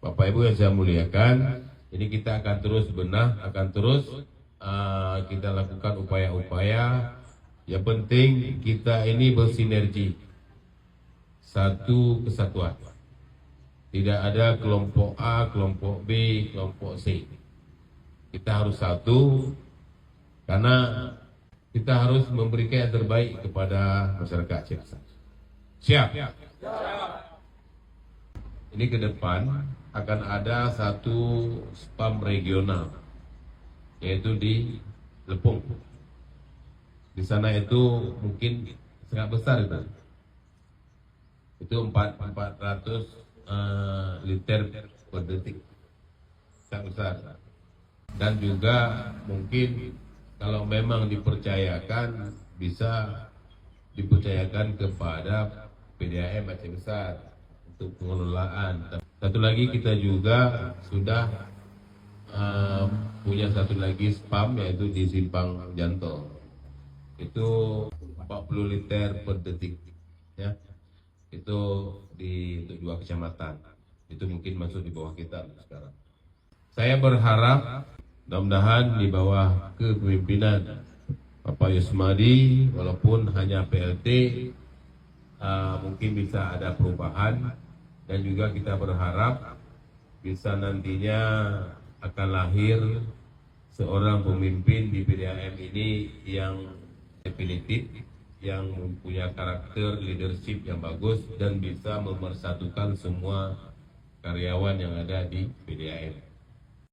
Bapak Ibu yang saya muliakan, ini kita akan terus akan terus kita lakukan upaya-upaya. Yang penting kita ini bersinergi, satu kesatuan. Tidak ada kelompok A, kelompok B, kelompok C. Kita harus satu, karena kita harus memberikan yang terbaik kepada masyarakat Ciaksas. Siap? Ini ke depan akan ada satu spam regional, yaitu di Lepung. Di sana itu mungkin sangat besar itu. Itu 400 liter per detik, sangat besar. Dan juga mungkin kalau memang dipercayakan, bisa dipercayakan kepada PDAM Aceh Besar untuk pengelolaan. Satu lagi kita juga sudah punya satu lagi spam, yaitu di Simpang Janto. Itu 40 liter per detik, ya. Itu untuk 2 kecamatan. Itu mungkin masuk di bawah kita sekarang. Saya berharap mudah-mudahan di bawah kepemimpinan Bapak Yusmadi, walaupun hanya PLT, mungkin bisa ada perubahan, dan juga kita berharap bisa nantinya akan lahir seorang pemimpin di PDAM ini yang definitif, yang mempunyai karakter leadership yang bagus dan bisa memersatukan semua karyawan yang ada di PDAM.